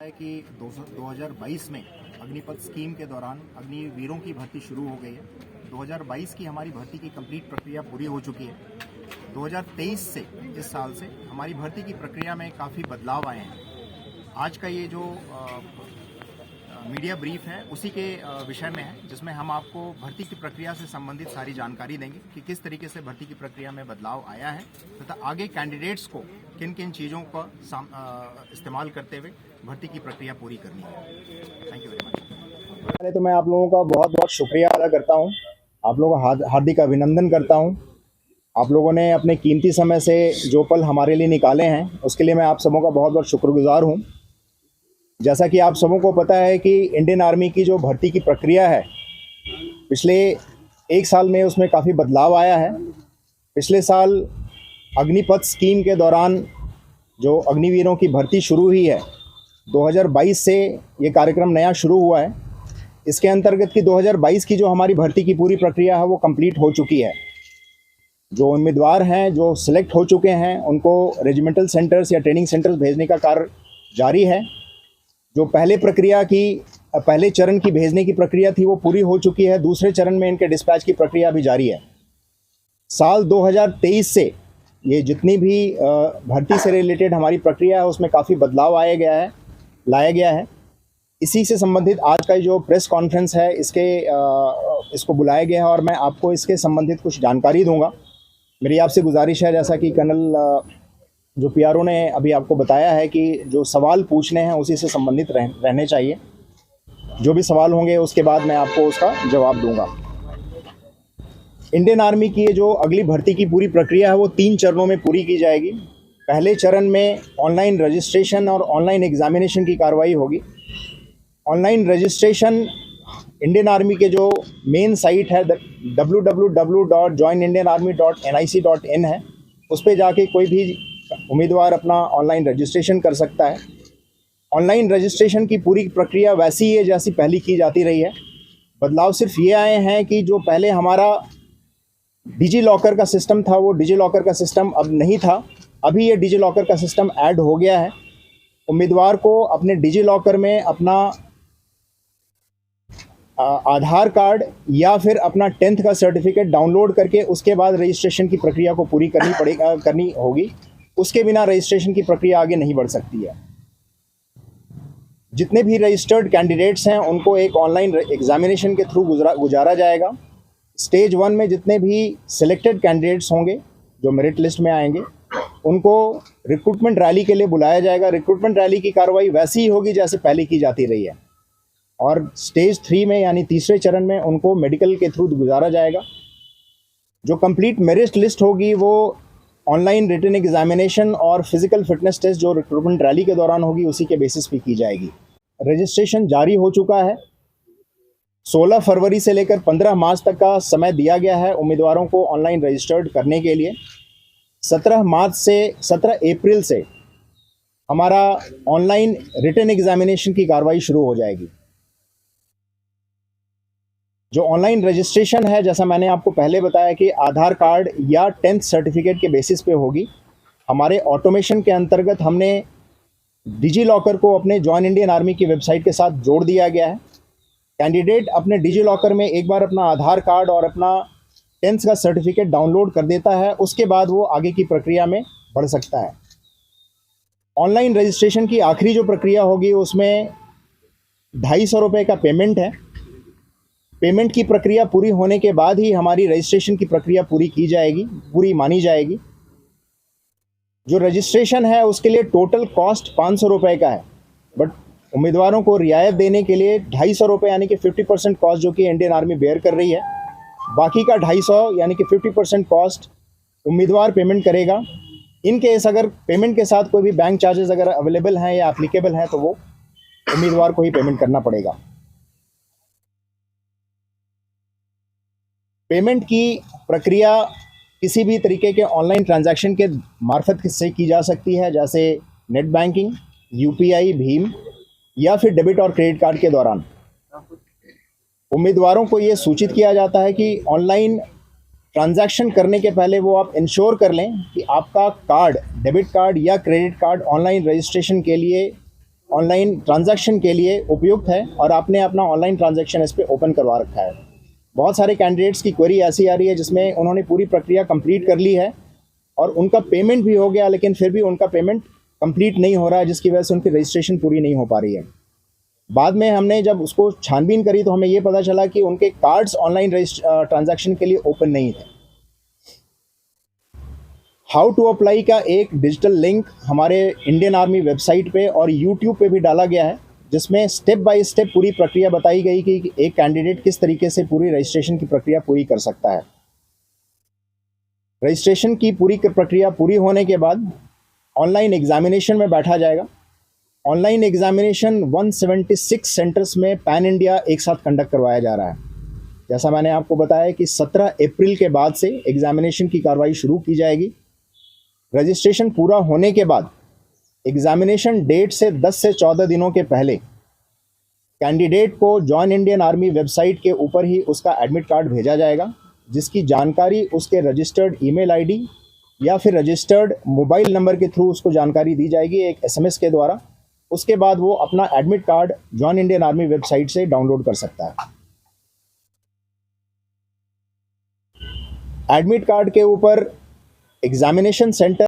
है कि 2022 में अग्निपथ स्कीम के दौरान अग्निवीरों की भर्ती शुरू हो गई है। 2022 की हमारी भर्ती की कंप्लीट प्रक्रिया पूरी हो चुकी है। 2023 से इस साल से हमारी भर्ती की प्रक्रिया में काफ़ी बदलाव आए हैं। आज का ये जो मीडिया ब्रीफ है उसी के विषय में है, जिसमें हम आपको भर्ती की प्रक्रिया से संबंधित सारी जानकारी देंगे कि किस तरीके से भर्ती की प्रक्रिया में बदलाव आया है तथा आगे कैंडिडेट्स को किन किन चीज़ों का इस्तेमाल करते हुए भर्ती की प्रक्रिया पूरी करनी है। Thank you very much. पहले तो मैं आप लोगों का बहुत बहुत शुक्रिया अदा करता हूं, आप लोगों का हार्दिक अभिनंदन करता हूं। आप लोगों ने अपने कीमती समय से जो पल हमारे लिए निकाले हैं उसके लिए मैं आप सबों का बहुत बहुत शुक्रगुजार हूं। जैसा कि आप सबों को पता है कि इंडियन आर्मी की जो भर्ती की प्रक्रिया है, पिछले एक साल में उसमें काफ़ी बदलाव आया है। पिछले साल अग्निपथ स्कीम के दौरान जो अग्निवीरों की भर्ती शुरू हुई है, 2022 से ये कार्यक्रम नया शुरू हुआ है। इसके अंतर्गत की 2022 की जो हमारी भर्ती की पूरी प्रक्रिया है वो कंप्लीट हो चुकी है। जो उम्मीदवार हैं जो सिलेक्ट हो चुके हैं उनको रेजिमेंटल सेंटर्स या ट्रेनिंग सेंटर्स भेजने का कार्य जारी है। जो पहले चरण की भेजने की प्रक्रिया थी वो पूरी हो चुकी है। दूसरे चरण में इनके डिस्पैच की प्रक्रिया भी जारी है। साल 2023 से ये जितनी भी भर्ती से रिलेटेड हमारी प्रक्रिया है उसमें काफ़ी बदलाव लाया गया है। इसी से संबंधित आज का जो प्रेस कॉन्फ्रेंस है इसको बुलाया गया है और मैं आपको इसके संबंधित कुछ जानकारी दूंगा। मेरी आपसे गुजारिश है, जैसा कि कर्नल जो पीआरओ ने अभी आपको बताया है कि जो सवाल पूछने हैं उसी से संबंधित रहने चाहिए। जो भी सवाल होंगे उसके बाद मैं आपको उसका जवाब दूंगा। इंडियन आर्मी की ये जो अगली भर्ती की पूरी प्रक्रिया है वो 3 चरणों में पूरी की जाएगी। पहले चरण में ऑनलाइन रजिस्ट्रेशन और ऑनलाइन एग्जामिनेशन की कार्रवाई होगी। ऑनलाइन रजिस्ट्रेशन इंडियन आर्मी के जो मेन साइट है www.joinindianarmy.nic.in है, उस पर जाके कोई भी उम्मीदवार अपना ऑनलाइन रजिस्ट्रेशन कर सकता है। ऑनलाइन रजिस्ट्रेशन की पूरी प्रक्रिया वैसी ही है जैसी पहले की जाती रही है। बदलाव सिर्फ ये आए हैं कि जो पहले हमारा डिजी लॉकर का सिस्टम था वो डिजी लॉकर का सिस्टम अब नहीं था। अभी ये डिजी लॉकर का सिस्टम ऐड हो गया है। उम्मीदवार को अपने डिजी लॉकर में अपना आधार कार्ड या फिर अपना 10th का सर्टिफिकेट डाउनलोड करके उसके बाद रजिस्ट्रेशन की प्रक्रिया को पूरी करनी होगी। उसके बिना रजिस्ट्रेशन की प्रक्रिया आगे नहीं बढ़ सकती है। जितने भी रजिस्टर्ड कैंडिडेट्स हैं उनको एक ऑनलाइन एग्जामिनेशन के थ्रू गुजारा जाएगा। स्टेज 1 में जितने भी सिलेक्टेड कैंडिडेट्स होंगे जो मेरिट लिस्ट में आएंगे उनको रिक्रूटमेंट रैली के लिए बुलाया जाएगा। रिक्रूटमेंट रैली की कार्रवाई वैसी ही होगी जैसे पहले की जाती रही है। और स्टेज 3 में यानी तीसरे चरण में उनको मेडिकल के थ्रू गुजारा जाएगा। जो कंप्लीट मेरिट लिस्ट होगी वो ऑनलाइन रिटन एग्जामिनेशन और फिजिकल फिटनेस टेस्ट जो रिक्रूटमेंट रैली के दौरान होगी उसी के बेसिस पे की जाएगी। रजिस्ट्रेशन जारी हो चुका है। 16 फरवरी से लेकर 15 मार्च तक का समय दिया गया है उम्मीदवारों को ऑनलाइन रजिस्टर्ड करने के लिए। 17 अप्रैल से हमारा ऑनलाइन रिटन एग्जामिनेशन की कार्रवाई शुरू हो जाएगी। जो ऑनलाइन रजिस्ट्रेशन है, जैसा मैंने आपको पहले बताया कि आधार कार्ड या 10th सर्टिफिकेट के बेसिस पे होगी। हमारे ऑटोमेशन के अंतर्गत हमने डिजी लॉकर को अपने जॉइन इंडियन आर्मी की वेबसाइट के साथ जोड़ दिया गया है। कैंडिडेट अपने डिजी लॉकर में एक बार अपना आधार कार्ड और अपना 10th का सर्टिफिकेट डाउनलोड कर देता है, उसके बाद वो आगे की प्रक्रिया में बढ़ सकता है। ऑनलाइन रजिस्ट्रेशन की आखिरी जो प्रक्रिया होगी उसमें 250 रुपये का पेमेंट है। पेमेंट की प्रक्रिया पूरी होने के बाद ही हमारी रजिस्ट्रेशन की प्रक्रिया पूरी मानी जाएगी। जो रजिस्ट्रेशन है उसके लिए टोटल कॉस्ट 500 रुपये का है, बट उम्मीदवारों को रियायत देने के लिए 250 रुपये यानी कि 50% कॉस्ट जो कि इंडियन आर्मी बेयर कर रही है, बाकी का 250 यानी कि 50% कॉस्ट उम्मीदवार पेमेंट करेगा। इन केस अगर पेमेंट के साथ कोई भी बैंक चार्जेस अगर अवेलेबल हैं या एप्लीकेबल हैं तो वो उम्मीदवार को ही पेमेंट करना पड़ेगा। पेमेंट की प्रक्रिया किसी भी तरीके के ऑनलाइन ट्रांजैक्शन के मार्फत से की जा सकती है, जैसे नेट बैंकिंग, यूपीआई, भीम या फिर डेबिट और क्रेडिट कार्ड के दौरान। उम्मीदवारों को ये सूचित किया जाता है कि ऑनलाइन ट्रांजैक्शन करने के पहले वो आप इंश्योर कर लें कि आपका कार्ड, डेबिट कार्ड या क्रेडिट कार्ड ऑनलाइन रजिस्ट्रेशन के लिए ऑनलाइन ट्रांजैक्शन के लिए उपयुक्त है और आपने अपना ऑनलाइन ट्रांजैक्शन इस पर ओपन करवा रखा है। बहुत सारे कैंडिडेट्स की क्वेरी ऐसी आ रही है जिसमें उन्होंने पूरी प्रक्रिया कंप्लीट कर ली है और उनका पेमेंट भी हो गया, लेकिन फिर भी उनका पेमेंट कंप्लीट नहीं हो रहा है, जिसकी वजह से उनकी रजिस्ट्रेशन पूरी नहीं हो पा रही है। बाद में हमने जब उसको छानबीन करी तो हमें ये पता चला कि उनके कार्ड्स ऑनलाइन ट्रांजैक्शन के लिए ओपन नहीं थे। हाउ टू अप्लाई का एक डिजिटल लिंक हमारे इंडियन आर्मी वेबसाइट पे और यूट्यूब पे भी डाला गया है, जिसमें स्टेप बाय स्टेप पूरी प्रक्रिया बताई गई कि एक कैंडिडेट किस तरीके से पूरी रजिस्ट्रेशन की प्रक्रिया पूरी कर सकता है। रजिस्ट्रेशन की पूरी प्रक्रिया पूरी होने के बाद ऑनलाइन एग्जामिनेशन में बैठा जाएगा। ऑनलाइन एग्जामिनेशन 176 सेंटर्स में पैन इंडिया एक साथ कंडक्ट करवाया जा रहा है। जैसा मैंने आपको बताया कि 17 अप्रैल के बाद से एग्जामिनेशन की कार्रवाई शुरू की जाएगी। रजिस्ट्रेशन पूरा होने के बाद एग्जामिनेशन डेट से 10 से 14 दिनों के पहले कैंडिडेट को जॉइन इंडियन आर्मी वेबसाइट के ऊपर ही उसका एडमिट कार्ड भेजा जाएगा, जिसकी जानकारी उसके रजिस्टर्ड ईमेल आईडी या फिर रजिस्टर्ड मोबाइल नंबर के थ्रू उसको जानकारी दी जाएगी एक एसएमएस के द्वारा। उसके बाद वो अपना admit card join Indian army website से डाउनलोड कर सकता है। एडमिट कार्ड के ऊपर एग्जामिनेशन सेंटर